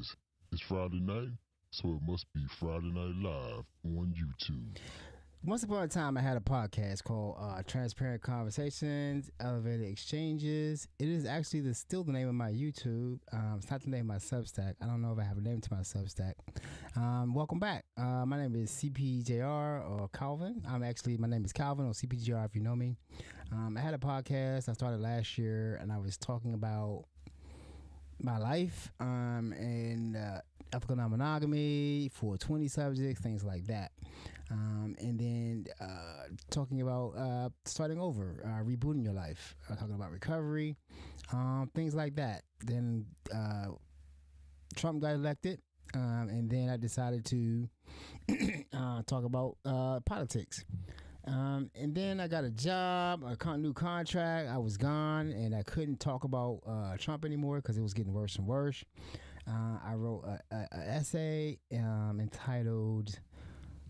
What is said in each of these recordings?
is. It's Friday night, so it must be Friday Night Live on YouTube. Once upon a time, I had a podcast called Transparent Conversations, Elevated Exchanges. It is actually still the name of my YouTube. It's not the name of my Substack. I don't know if I have a name to my Substack. Welcome back. My name is CPJR or Calvin. My name is Calvin or CPJR if you know me. I had a podcast I started last year, and I was talking about my life and ethical non-monogamy, 420 subjects, things like that. And then talking about starting over, rebooting your life, talking about recovery, things like that. Then Trump got elected, and then I decided to talk about politics. And then I got a job, a new contract. I was gone, and I couldn't talk about Trump anymore because it was getting worse and worse. I wrote an essay entitled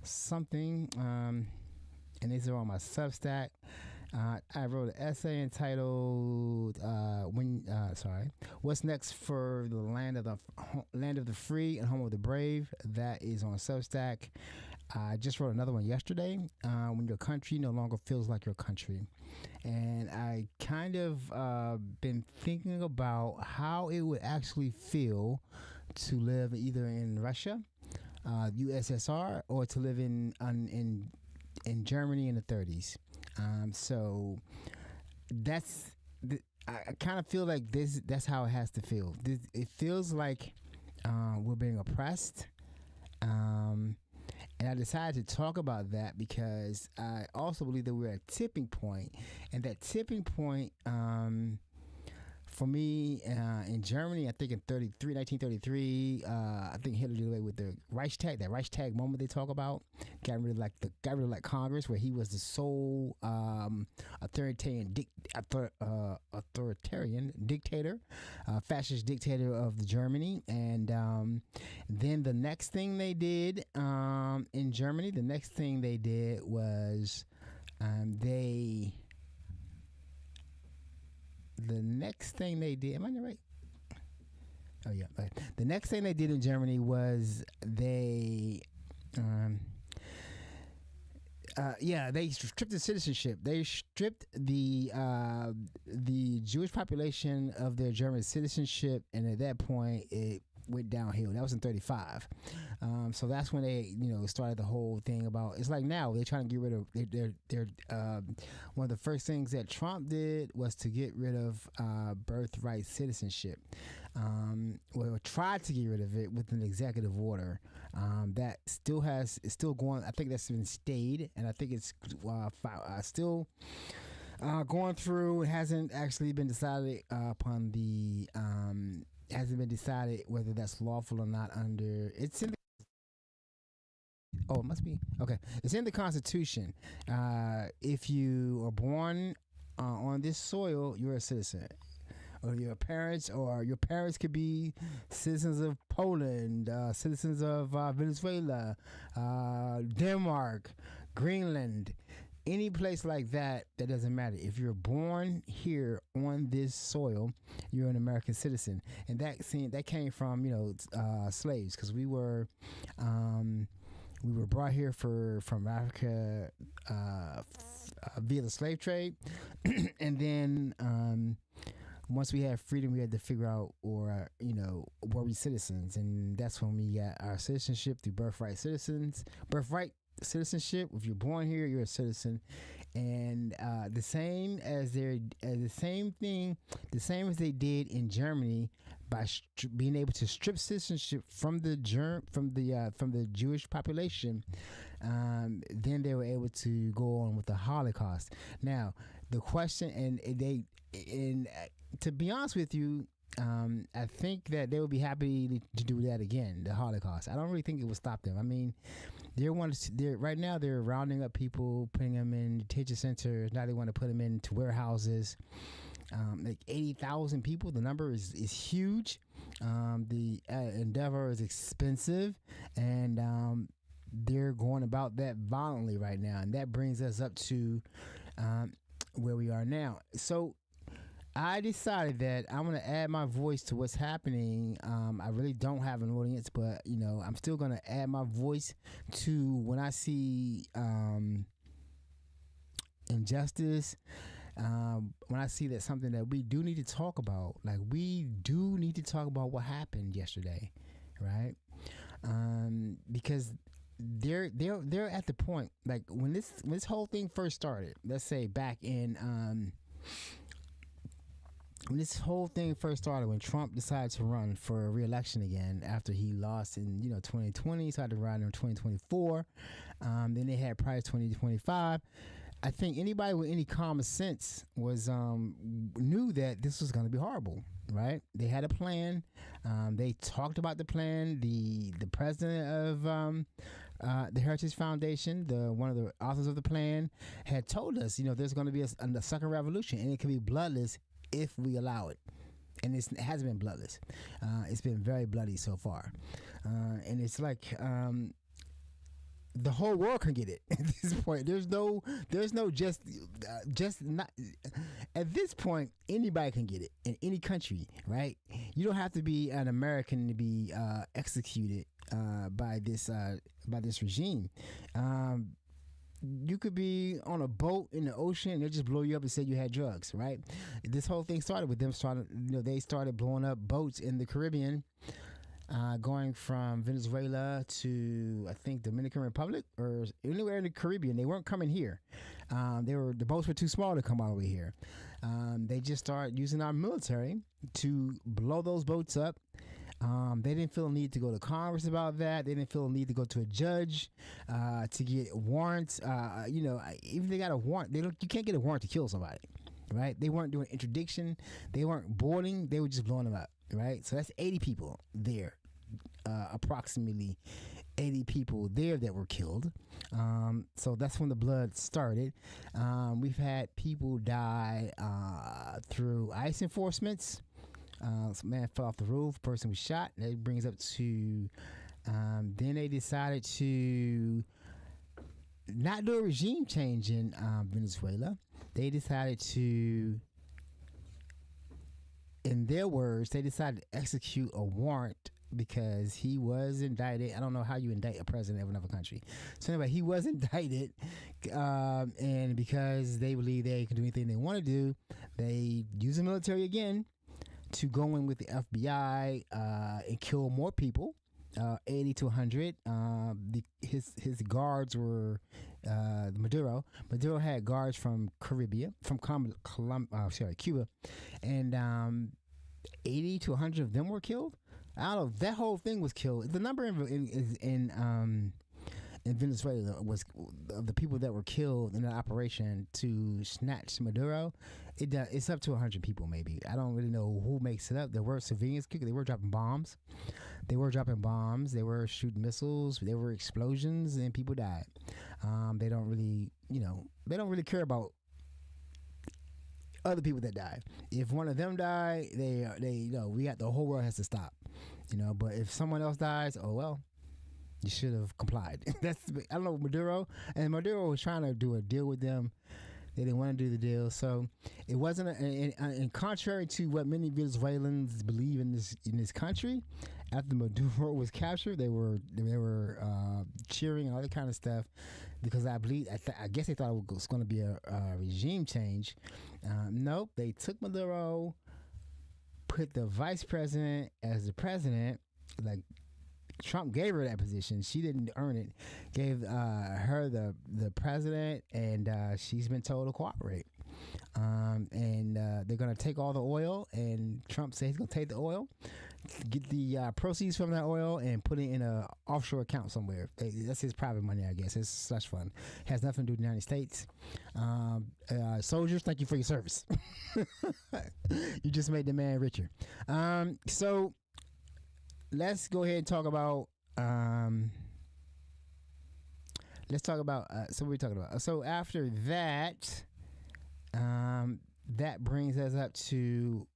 something, and these are on my Substack. I wrote an essay entitled "What's Next for the Land of the Free and Home of the Brave." That is on Substack. I just wrote another one yesterday. When your country no longer feels like your country, and I kind of been thinking about how it would actually feel to live either in Russia, USSR, or to live in Germany in the 30s. So I kind of feel like this. That's how it has to feel. It feels like we're being oppressed. And I decided to talk about that because I also believe that we're at a tipping point, and that tipping point, for me, in Germany, I think in 1933, I think Hitler did away with the Reichstag, that Reichstag moment they talk about. Got rid of like Congress, where he was the sole authoritarian dictator, fascist dictator of Germany. And then the next thing they did in Germany, was the next thing they did, am I right? Oh yeah. Right. The next thing they did in Germany was they stripped the citizenship. They stripped the Jewish population of their German citizenship, and at that point it went downhill. That was in 1935. So that's when they, started the whole thing about. It's like now they're trying to get rid of. They're one of the first things that Trump did was to get rid of birthright citizenship. Tried to get rid of it with an executive order. That it's still going. I think that's been stayed, and I think it's still going through. It hasn't actually been decided upon the. Hasn't been decided whether that's lawful or not. It's in the. Oh, it must be okay. It's in the Constitution. If you are born on this soil, you're a citizen. Or your parents could be citizens of Poland, citizens of Venezuela, Denmark, Greenland, any place like that. That doesn't matter. If you're born here on this soil, you're an American citizen, and that came from slaves, because we were brought here from Africa via the slave trade, and then once we had freedom, we had to figure out, were we citizens, and that's when we got our citizenship through birthright citizenship. If you're born here, you're a citizen, and the same as they did in Germany by being able to strip citizenship from the Jewish population. Then they were able to go on with the Holocaust. Now the question, and to be honest with you, I think that they would be happy to do that again, the Holocaust. I don't really think it would stop them. I mean, right now they're rounding up people, putting them in detention centers. Now they want to put them into warehouses. Like 80,000 people. The number is huge. The endeavor is expensive, and they're going about that violently right now. And that brings us up to where we are now. So I decided that I'm gonna add my voice to what's happening. I really don't have an audience, but I'm still gonna add my voice to when I see injustice. When I see that something that we do need to talk about, like we do need to talk about what happened yesterday, right? Because they're at the point, like when this whole thing first started. Let's say back in when this whole thing first started, when Trump decided to run for re-election again after he lost in 2020, started running in 2024. Then they had prior 2025. I think anybody with any common sense was knew that this was going to be horrible, right? They had a plan. They talked about the plan. The president of the Heritage Foundation, one of the authors of the plan, had told us, there's going to be a second revolution, and it can be bloodless if we allow it. And it hasn't been bloodless. It's been very bloody so far, and it's like. The whole world can get it at this point. There's no just not at this point. Anybody can get it in any country, right? You don't have to be an American to be executed by this regime. You could be on a boat in the ocean and they'll just blow you up and say you had drugs, right? This whole thing started with them they started blowing up boats in the Caribbean. Going from Venezuela to I think Dominican Republic or anywhere in the Caribbean. They weren't coming here. The boats were too small to come all the way here. They just started using our military to blow those boats up. They didn't feel a need to go to Congress about that. They didn't feel a need to go to a judge to get warrants. Even if they got a warrant, you can't get a warrant to kill somebody, right? They weren't doing interdiction. They weren't boarding. They were just blowing them up. Right, so that's 80 people there, approximately 80 people there that were killed. So that's when the blood started. We've had people die through ICE enforcements. Some man fell off the roof, person was shot. That brings up to then they decided to not do a regime change in Venezuela. They decided to, in their words, they decided to execute a warrant because he was indicted. I don't know how you indict a president of another country. So anyway, he was indicted, and because they believe they can do anything they want to do, they use the military again to go in with the FBI and kill more people, 80 to 100. His guards were Maduro. Maduro had guards from Cuba, and 80 to 100 of them were killed. I don't know. That whole thing was killed. The number in Venezuela was of the people that were killed in the operation to snatch Maduro. It's up to 100 people, maybe. I don't really know who makes it up. There were civilians killed. They were dropping bombs. They were shooting missiles. There were explosions, and people died. They don't really, they don't really care about other people that died. If one of them died, they the whole world has to stop. But if someone else dies, oh well, you should have complied. I don't know, Maduro was trying to do a deal with them. They didn't want to do the deal, so it wasn't. And contrary to what many Venezuelans believe in this country, after Maduro was captured, they were cheering and all that kind of stuff because I guess they thought it was going to be a regime change. Nope, they took Maduro, put the vice president as the president, like. Trump gave her that position. She didn't earn it. Gave her the president, and she's been told to cooperate. And they're going to take all the oil, and Trump says he's going to take the oil, get the proceeds from that oil, and put it in an offshore account somewhere. That's his private money, I guess. It's slush fund. Has nothing to do with the United States. Soldiers, thank you for your service. You just made the man richer. So let's go ahead and talk about. So what are we talking about? So after that, that brings us up to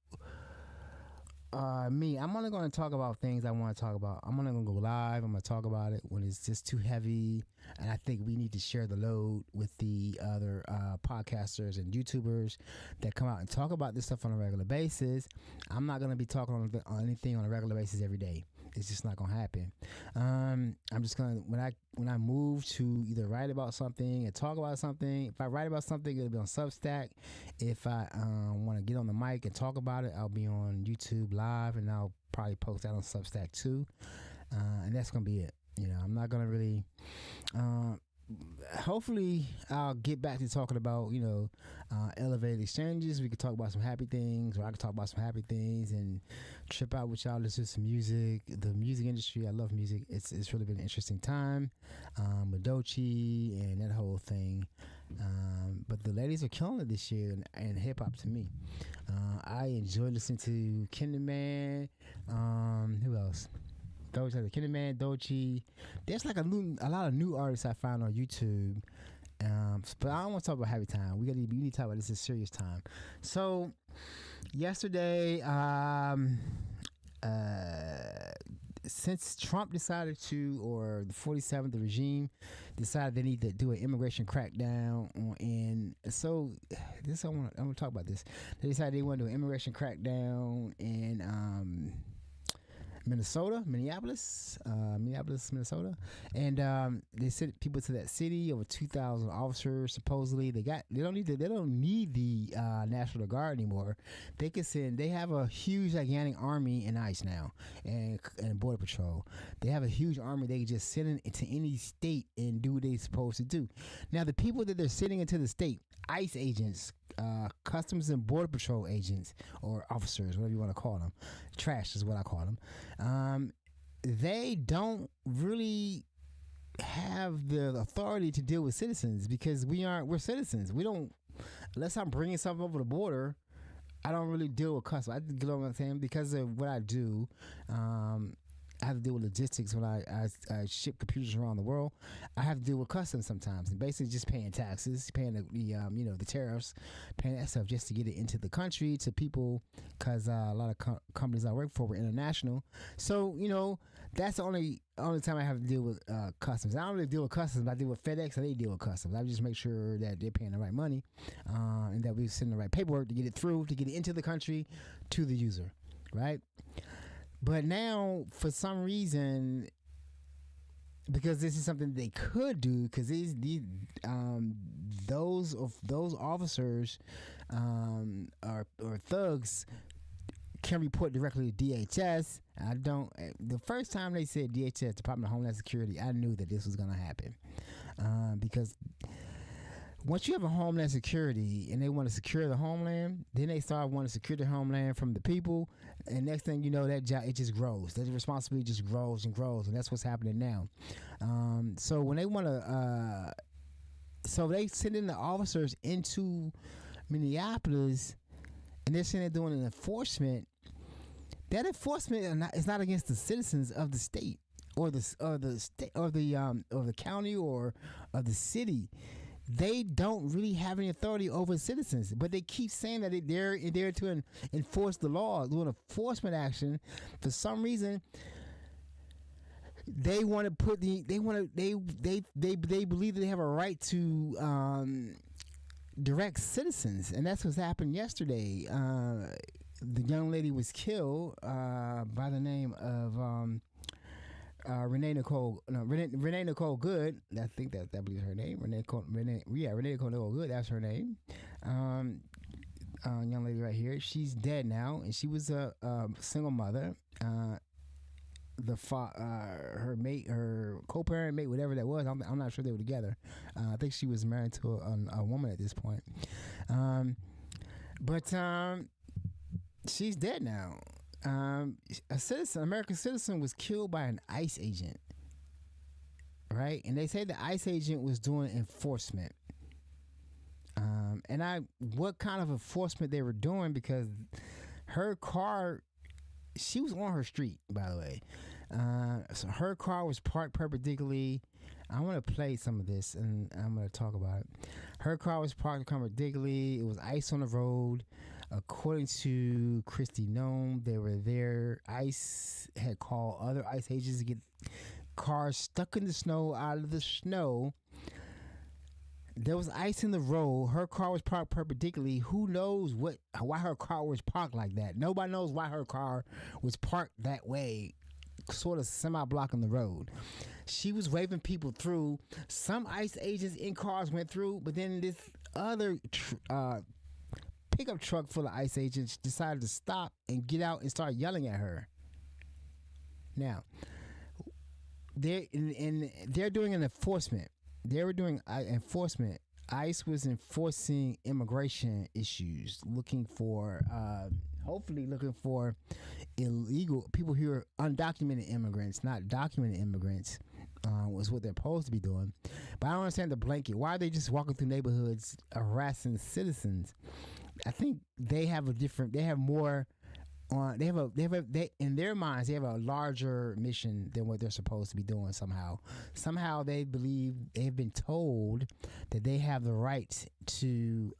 Me, I'm only going to talk about things I want to talk about. I'm only going to go live. I'm going to talk about it when it's just too heavy. And I think we need to share the load with the other podcasters and YouTubers that come out and talk about this stuff on a regular basis. I'm not going to be talking on anything on a regular basis every day. It's just not gonna happen. I'm just gonna when I move to either write about something and talk about something. If I write about something, it'll be on Substack. If I want to get on the mic and talk about it, I'll be on YouTube Live, and I'll probably post that on Substack too. And that's gonna be it. I'm not gonna really. Hopefully, I'll get back to talking about elevated exchanges. We could talk about some happy things, or I could talk about some happy things and trip out with y'all. Listen to some music. The music industry, I love music. It's really been an interesting time with Doechii and that whole thing. But the ladies are killing it this year in hip hop to me. I enjoy listening to Kinderman. Who else? Doechii, Kinderman, Doechii. There's like a lot of new artists I found on YouTube. But I don't want to talk about happy time. We need to talk about this is serious time. So yesterday, since Trump decided to, or the 47th, the regime decided they need to do an immigration crackdown and so this I'm gonna talk about this. They decided they want to do an immigration crackdown in Minneapolis, Minnesota, and they sent people to that city. Over 2,000 officers. Supposedly, they don't need the National Guard anymore. They have a huge, gigantic army in ICE now, and Border Patrol. They have a huge army. They can just send into any state and do what they're supposed to do. Now, the people that they're sending into the state, ICE agents, Customs and Border Patrol agents or officers, whatever you want to call them, trash is what I call them. They don't really have the authority to deal with citizens because we're citizens. We don't, unless I'm bringing something over the border, I don't really deal with customs. I deal with what I'm saying because of what I do. I have to deal with logistics when I ship computers around the world. I have to deal with customs sometimes, and basically just paying taxes, paying the tariffs, paying that stuff just to get it into the country to people, because a lot of companies I work for were international. So that's the only time I have to deal with customs. I don't really deal with customs. I deal with FedEx, and they deal with customs. I just make sure that they're paying the right money, and that we send the right paperwork to get it through, to get it into the country, to the user, right? But now, for some reason, because this is something they could do, because those officers or thugs can report directly to DHS. The first time they said DHS, Department of Homeland Security, I knew that this was going to happen, because once you have a Homeland Security and they want to secure the homeland, then they start wanting to secure the homeland from the people, and next thing you know, that job, it just grows. That responsibility just grows and grows, and that's what's happening now. So when they want to, so they send in the officers into Minneapolis, and they're saying they're doing an enforcement. That enforcement is not against the citizens of the state or the state or the county or of the city. They don't really have any authority over citizens, but they keep saying that they're there to enforce the law, do an enforcement action. For some reason, they want to put they believe that they have a right to direct citizens, and that's what's happened yesterday. The young lady was killed by the name of Renee Nicole Good. I think that believes her name. Renee Nicole Good. That's her name. Young lady right here. She's dead now, and she was a single mother. Her mate, her co-parent mate, whatever that was, I'm not sure they were together. I think she was married to a woman at this point. But she's dead now. American citizen was killed by an ICE agent, right? And they say the ICE agent was doing enforcement. What kind of enforcement they were doing, because her car, she was on her street, by the way. So her car was parked perpendicularly. I want to play some of this, and I'm going to talk about it. Her car was parked perpendicularly. It was ice on the road. According to Christy Nome, they were there. ICE had called other ICE agents to get cars stuck in the snow out of the snow. There was ice in the road. Her car was parked perpendicularly. Who knows why her car was parked like that? Nobody knows why her car was parked that way, sort of semi-blocking the road. She was waving people through. Some ICE agents in cars went through, but then this other pickup truck full of ICE agents decided to stop and get out and start yelling at her. Now, they're doing an enforcement. They were doing enforcement. ICE was enforcing immigration issues, hopefully looking for illegal people who are undocumented immigrants, not documented immigrants, was what they're supposed to be doing. But I don't understand the blanket. Why are they just walking through neighborhoods harassing citizens? I think they have more in their minds they have a larger mission than what they're supposed to be doing. Somehow they believe they've been told that they have the right to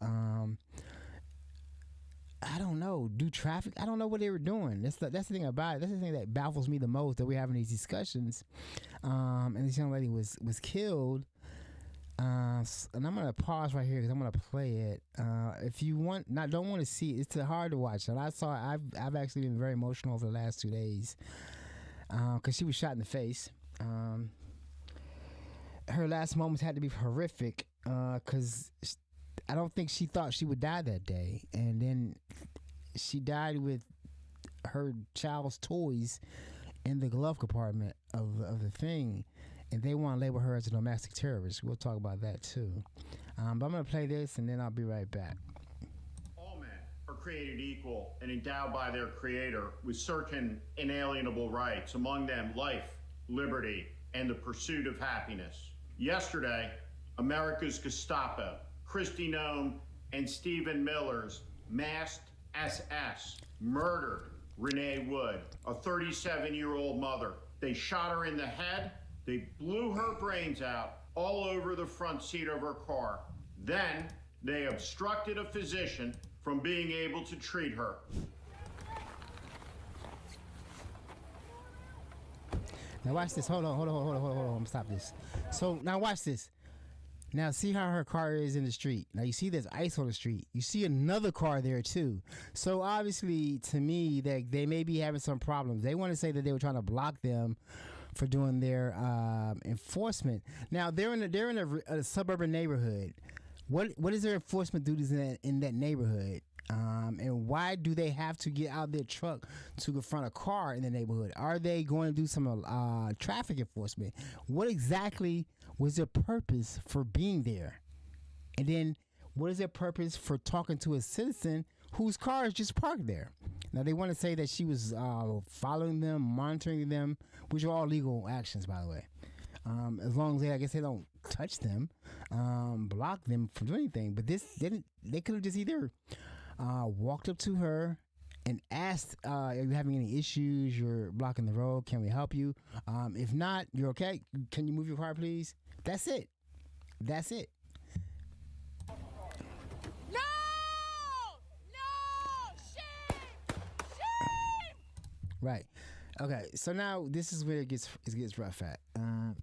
I don't know, do traffic. I don't know what they were doing. That's the thing about it. That's the thing that baffles me the most, that we're having these discussions. And this young lady was killed. And I'm gonna pause right here because I'm gonna play it. If you don't want to see it, it's hard to watch. And I've actually been very emotional over the last 2 days because she was shot in the face. Her last moments had to be horrific because I don't think she thought she would die that day, and then she died with her child's toys in the glove compartment of the thing. And they want to label her as a domestic terrorist. We'll talk about that too. But I'm going to play this and then I'll be right back. All men are created equal and endowed by their creator with certain inalienable rights, among them life, liberty, and the pursuit of happiness. Yesterday, America's Gestapo, Christy Nome and Stephen Miller's masked SS murdered Renee Wood, a 37-year-old mother. They shot her in the head. They blew her brains out all over the front seat of her car. Then they obstructed a physician from being able to treat her. Now watch this. Hold on. Stop this. So now watch this. Now see how her car is in the street. Now you see there's ice on the street. You see another car there too. So obviously, to me, they may be having some problems. They want to say that they were trying to block them for doing their enforcement. Now they're in a suburban neighborhood. What is their enforcement duties in that neighborhood? And why do they have to get out of their truck to confront a car in the neighborhood? Are they going to do some traffic enforcement? What exactly was their purpose for being there? And then what is their purpose for talking to a citizen whose car is just parked there? Now they want to say that she was following them, monitoring them, which are all legal actions, by the way. As long as they don't touch them, block them from doing anything. But they could have just either walked up to her and asked, are you having any issues? You're blocking the road. Can we help you? If not, you're okay. Can you move your car, please? That's it. No! Shame! Right. Okay. So now this is where it gets rough at.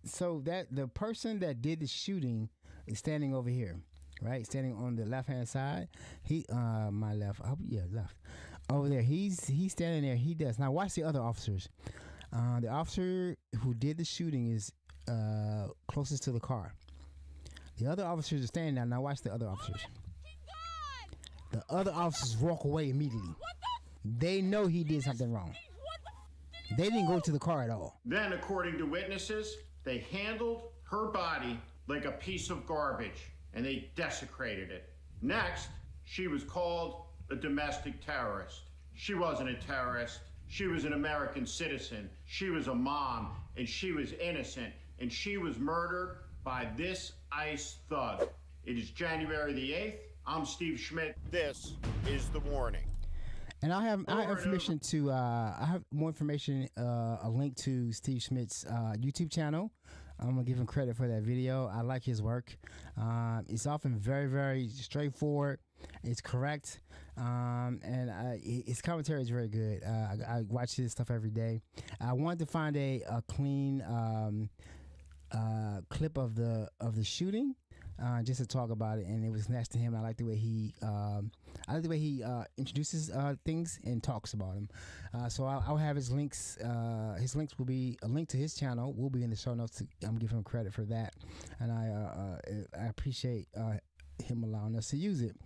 So that the person that did the shooting is standing over here, right? Standing on the left hand side. My left. Left. Over there. He's standing there. He does. Now watch the other officers. The officer who did the shooting is closest to the car. The other officers are standing there. Now watch the other officers. The other officers walk away immediately. They know he did something wrong. They didn't go to the car at all. Then, according to witnesses, they handled her body like a piece of garbage and they desecrated it. Next, she was called a domestic terrorist. She wasn't a terrorist. She was an American citizen. She was a mom, and she was innocent, and she was murdered by this ICE thug. It is January the 8th. I'm Steve Schmidt. This is The Warning. And I have Over and information to I have more information, a link to Steve Schmidt's YouTube channel. I'm gonna give him credit for that video. I like his work. It's often very, very straightforward. It's correct, and his commentary is very good. I watch his stuff every day. I wanted to find a clean clip of the shooting, just to talk about it, and it was next to him. I like the way he introduces things and talks about them. So I'll have his links. His links will be a link to his channel. Will be in the show notes. I'm giving him credit for that, and I appreciate him allowing us to use it.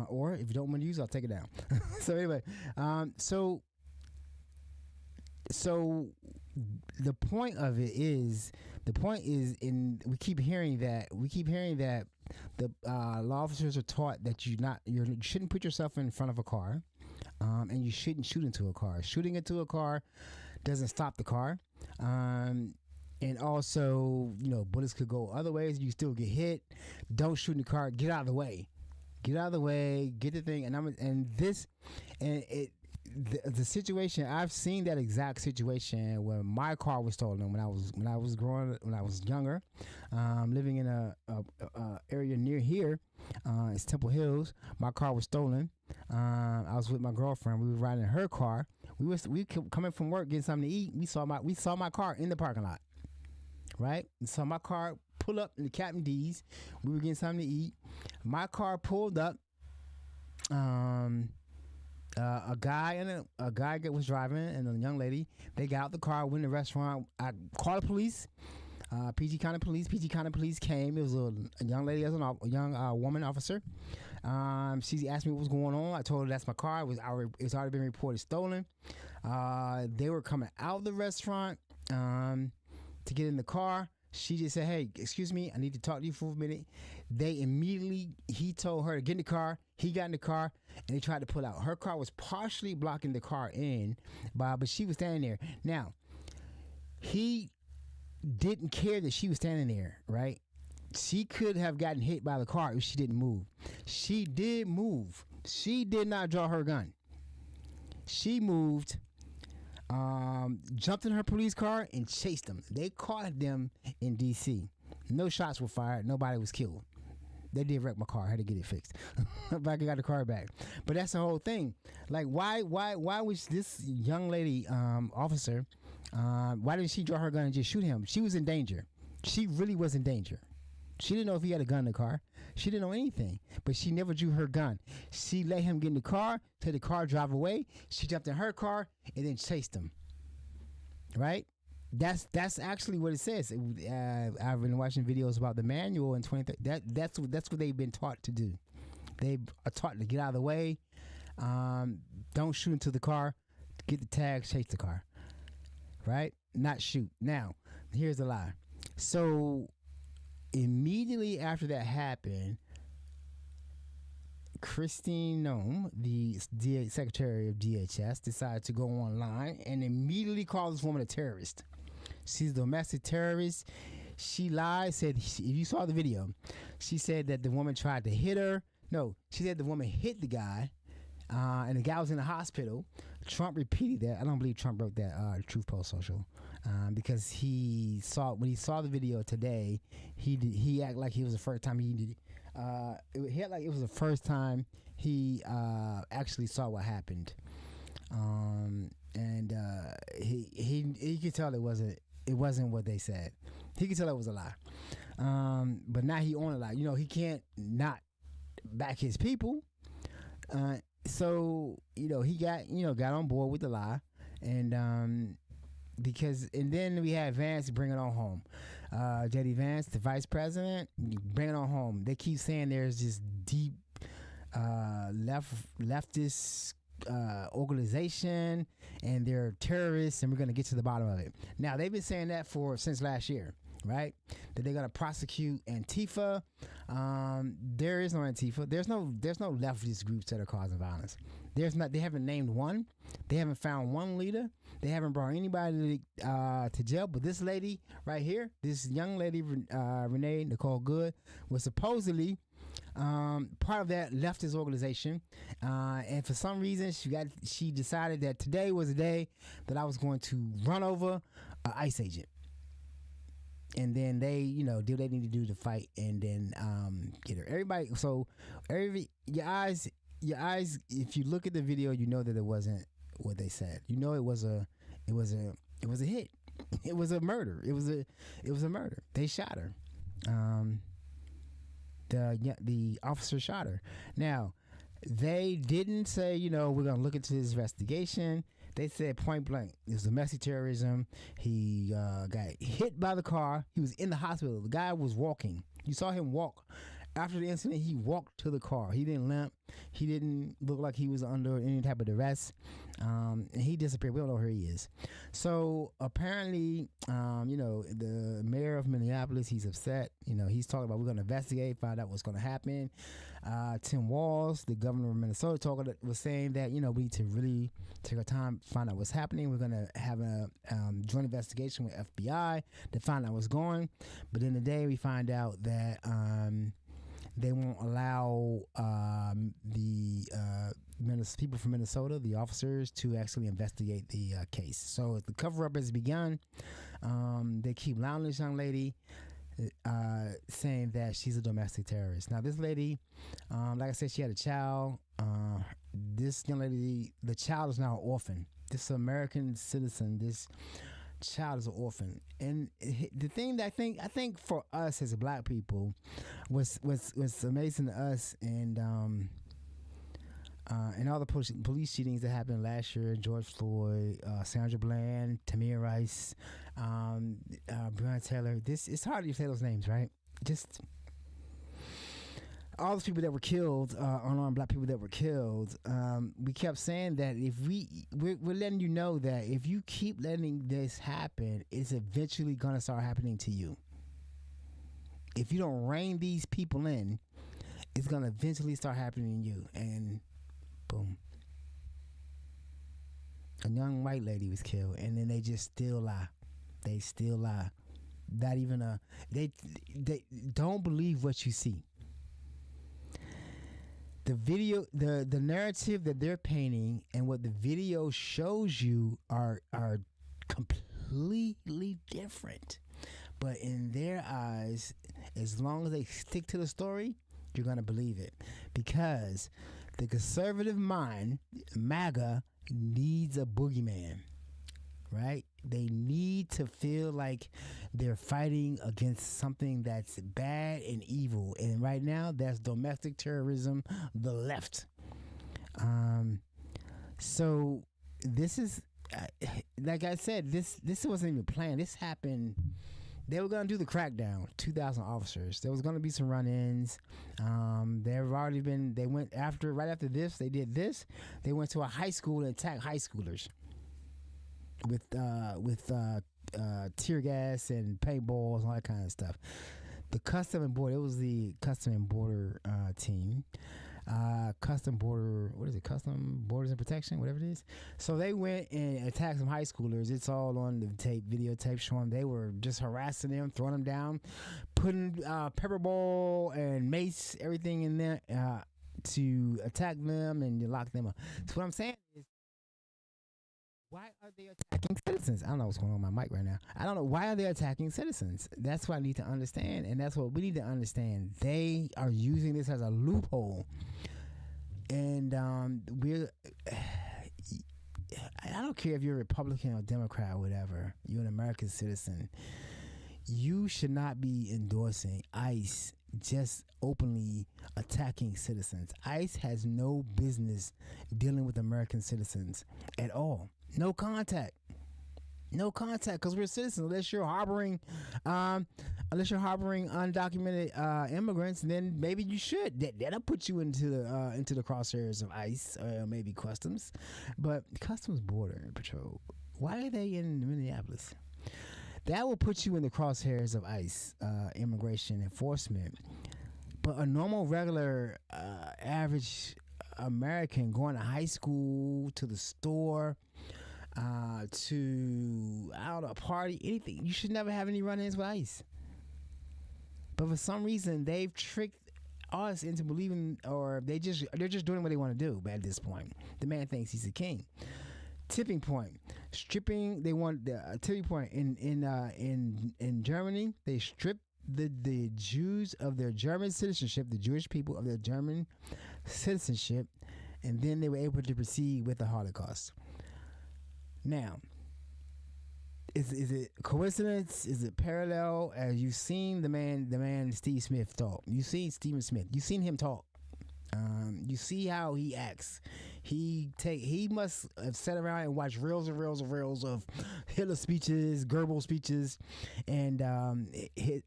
Or if you don't want to use it, I'll take it down. So anyway, so the point of it is, we keep hearing that the law officers are taught that you shouldn't put yourself in front of a car, and you shouldn't shoot into a car. Shooting into a car doesn't stop the car, and also, bullets could go other ways. You still get hit. Don't shoot in the car. Get out of the way. Get out of the way. Get the thing. The situation, I've seen that exact situation where my car was stolen when I was younger, living in a area near here. It's Temple Hills. My car was stolen. I was with my girlfriend. We were riding in her car. We coming from work getting something to eat. We saw my car in the parking lot. Right? And so my car pulled up in the Captain D's. We were getting something to eat. My car pulled up. A guy was driving, and a young lady. They got out the car, went to the restaurant. I called the police. PG County Police came. It was a young lady, a young woman officer. She asked me what was going on. I told her that's my car. It's already been reported stolen. They were coming out of the restaurant to get in the car. She just said, "Hey, excuse me, I need to talk to you for a minute." He told her to get in the car. He got in the car, and they tried to pull out. Her car was partially blocking the car in, but she was standing there. Now, he didn't care that she was standing there, right? She could have gotten hit by the car if she didn't move. She did move. She did not draw her gun. She moved, jumped in her police car, and chased them. They caught them in D.C. No shots were fired. Nobody was killed. They did wreck my car. I had to get it fixed. But I got the car back. But that's the whole thing. Like, why was this young lady officer? Why didn't she draw her gun and just shoot him? She was in danger. She really was in danger. She didn't know if he had a gun in the car. She didn't know anything. But she never drew her gun. She let him get in the car, till the car drive away. She jumped in her car and then chased him. Right? That's actually what it says. I've been watching videos about the manual in 2030. That's what they've been taught to do. They are taught to get out of the way. Don't shoot into the car. Get the tag. Chase the car. Right? Not shoot. Now, here's the lie. So immediately after that happened, Christine Nome, the Secretary of DHS, decided to go online and immediately call this woman a terrorist. She's a domestic terrorist. She lied, said, if you saw the video, she said that the woman tried to hit her. No, she said the woman hit the guy, and the guy was in the hospital. Trump repeated that. I don't believe Trump wrote that Truth Post social, because when he saw the video today, he acted like it was the first time he did. He acted like it was the first time he actually saw what happened, and he could tell it wasn't what they said. He could tell it was a lie. But now he on a lie. He can't not back his people. So he got on board with the lie, and then we had Vance bring it on home. JD Vance, the vice president, bring it on home. They keep saying there's this deep leftist organization, and they're terrorists, and we're going to get to the bottom of it. Now, they've been saying that since last year, right? That they're going to prosecute Antifa. There is no Antifa. There's no leftist groups that are causing violence. They haven't named one. They haven't found one leader. They haven't brought anybody to jail. But this lady right here, this young lady, Renee Nicole Good, was supposedly part of that leftist organization, and for some reason she decided that today was the day that I was going to run over an ICE agent, and then they do what they need to do to fight, and then get her. Your eyes. If you look at the video, you know that it wasn't what they said. You know it was a hit. It was a murder. It was a murder. They shot her. The officer shot her. Now, they didn't say, we're going to look into this investigation. They said point blank, it was domestic terrorism. He got hit by the car. He was in the hospital. The guy was walking. You saw him walk. After the incident, he walked to the car. He didn't limp. He didn't look like he was under any type of duress. And he disappeared. We don't know where he is. So apparently, the mayor of Minneapolis, he's upset. He's talking about we're going to investigate, find out what's going to happen. Tim Walz, the governor of Minnesota, was saying that, we need to really take our time, find out what's happening. We're going to have a joint investigation with FBI to find out what's going. But in the day, we find out that they won't allow the people from Minnesota, the officers, to actually investigate the case. So the cover-up has begun. They keep allowing this young lady, saying that she's a domestic terrorist. Now, this lady, like I said, she had a child. This young lady, the child is now an orphan. This American citizen, this child is an orphan. And the thing that I think for us as Black people was amazing to us, and all the police shootings that happened last year, George Floyd, Sandra Bland, Tamir Rice, Breonna Taylor. It's hard to say those names, right? Just all those people that were killed, unarmed Black people that were killed. We kept saying that if we're letting you know that if you keep letting this happen, it's eventually gonna start happening to you. If you don't rein these people in, it's gonna eventually start happening to you. And boom, a young white lady was killed, and then they just still lie. They still lie. Not even they don't believe what you see. The video, the narrative that they're painting and what the video shows you are completely different. But in their eyes, as long as they stick to the story, you're going to believe it. Because the conservative mind, MAGA, needs a boogeyman, right? They need to feel like they're fighting against something that's bad and evil. And right now, that's domestic terrorism, the left. So this is, like I said, this wasn't even planned. This happened. They were going to do the crackdown, 2,000 officers. There was going to be some run-ins. There have already been, right after this, they did this. They went to a high school and attacked high schoolers with tear gas and paintballs and all that kind of stuff. The Custom and Border, it was the Custom and Border team. Custom Borders and Protection, whatever it is. So they went and attacked some high schoolers. It's all on the videotape showing they were just harassing them, throwing them down, putting pepper ball and mace, everything in there to attack them and lock them up. So what I'm saying is, why are they attacking citizens? I don't know what's going on with my mic right now. I don't know. Why are they attacking citizens? That's what I need to understand, and that's what we need to understand. They are using this as a loophole, and I don't care if you're a Republican or Democrat or whatever. You're an American citizen. You should not be endorsing ICE just openly attacking citizens. ICE has no business dealing with American citizens at all. No contact, because we're citizens. Unless you're harboring undocumented immigrants, then maybe you should. That'll put you into the crosshairs of ICE, maybe Customs, but Customs Border Patrol. Why are they in Minneapolis? That will put you in the crosshairs of ICE, immigration enforcement. But a normal, regular, average American going to high school, to the store, to a party, anything, you should never have any run-ins with ICE. But for some reason, they've tricked us into believing, or they're just doing what they want to do. But at this point, the man thinks he's a king. Tipping point, stripping. They want the tipping point in Germany. They stripped the Jews of their German citizenship, the Jewish people of their German citizenship, and then they were able to proceed with the Holocaust. Now, is it coincidence? Is it parallel? As you've seen the man Steve Smith talk. You've seen Stephen Smith. You've seen him talk. You see how he acts. He must have sat around and watched reels of Hitler speeches, Goebbels speeches, and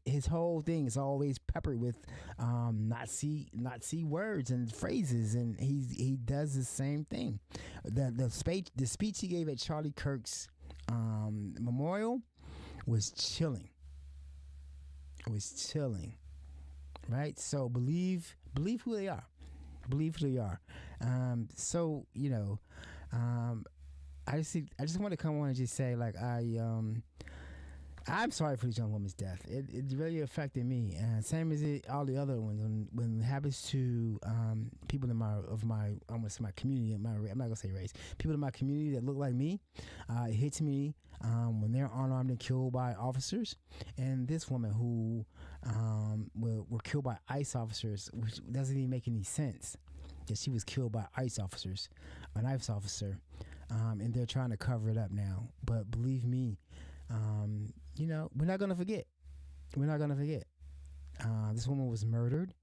his whole thing is always peppered with Nazi words and phrases, and he does the same thing. The speech he gave at Charlie Kirk's memorial was chilling. It was chilling, right? So believe who they are. Believe who they are. So I just want to come on and just say, like, I'm sorry for this young woman's death. It really affected me, and same as all the other ones. When it happens to people in my community, I'm not gonna say race. People in my community that look like me, it hits me when they're unarmed and killed by officers. And this woman who were killed by ICE officers, which doesn't even make any sense. That she was killed by ICE officers, an ICE officer, and they're trying to cover it up now. But believe me, we're not gonna forget. We're not gonna forget. This woman was murdered,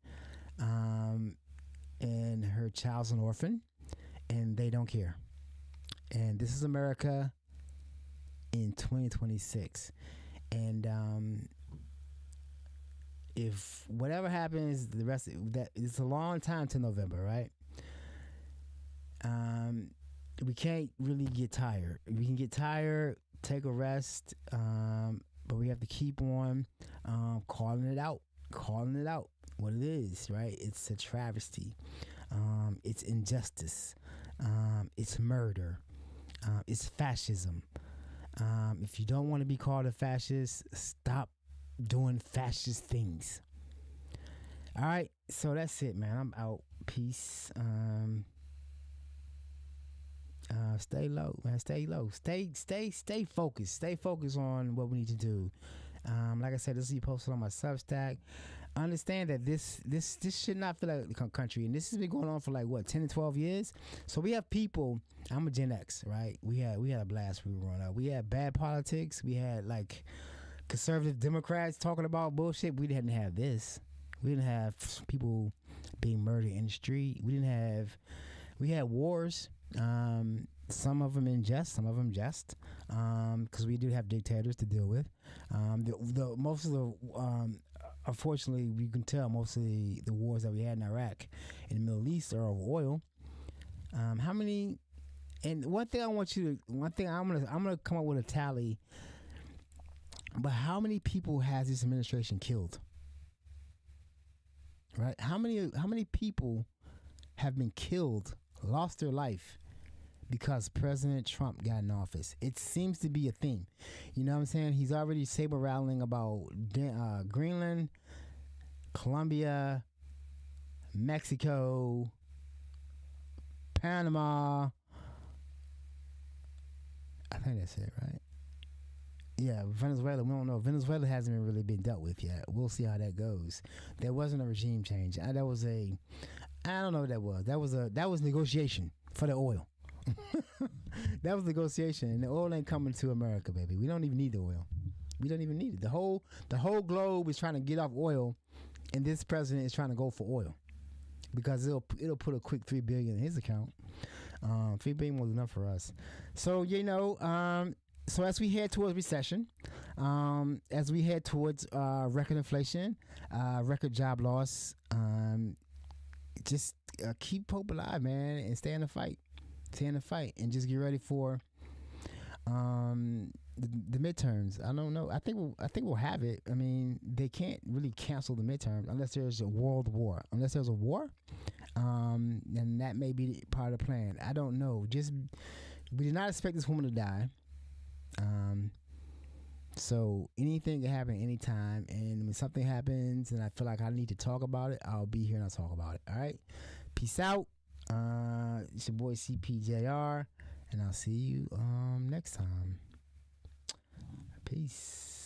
and her child's an orphan, and they don't care. And this is America in 2026, and if whatever happens, the rest of that, it's a long time to November, right? We can't really get tired. We can get tired, take a rest, but we have to keep on calling it out what it is, right? It's a travesty. It's injustice. It's murder. It's fascism. If you don't want to be called a fascist, stop doing fascist things. All right, so that's it, man. I'm out. Peace. Stay low, man. Stay low. Stay focused. Stay focused on what we need to do. Like I said, this will be posted on my Substack. Understand that this should not feel like the country, and this has been going on for like what, 10 to 12 years. So we have people. I'm a Gen X, right? We had a blast when we were growing up. We had bad politics. We had like conservative Democrats talking about bullshit. We didn't have this. We didn't have people being murdered in the street. We had wars. Some of them in jest, some of them just, because we do have dictators to deal with. Unfortunately, we can tell most of the wars that we had in Iraq and the Middle East are over oil. How many? And one thing I'm gonna come up with a tally. But how many people has this administration killed? Right? How many people have been killed, lost their life because President Trump got in office? It seems to be a theme. You know what I'm saying? He's already saber rattling about Greenland, Colombia, Mexico, Panama. I think that's it, right? Yeah, Venezuela, we don't know. Venezuela hasn't really been dealt with yet. We'll see how that goes. There wasn't a regime change. I don't know what that was. That was negotiation for the oil. That was negotiation, and the oil ain't coming to America, baby. We don't even need the oil. We don't even need it. The whole globe is trying to get off oil, and this president is trying to go for oil because it'll put a quick $3 billion in his account. $3 billion was enough for us. So so as we head towards recession, as we head towards record inflation, record job loss, just keep hope alive, man, and stay in the fight. Stay in the fight, and just get ready for the midterms. I don't know. I think we'll have it. I mean, they can't really cancel the midterms unless there's a world war. Unless there's a war, and that may be part of the plan. I don't know. We did not expect this woman to die. So anything can happen anytime, and when something happens and I feel like I need to talk about it, I'll be here and I'll talk about it. All right, peace out. It's your boy CPJR, and I'll see you next time. Peace.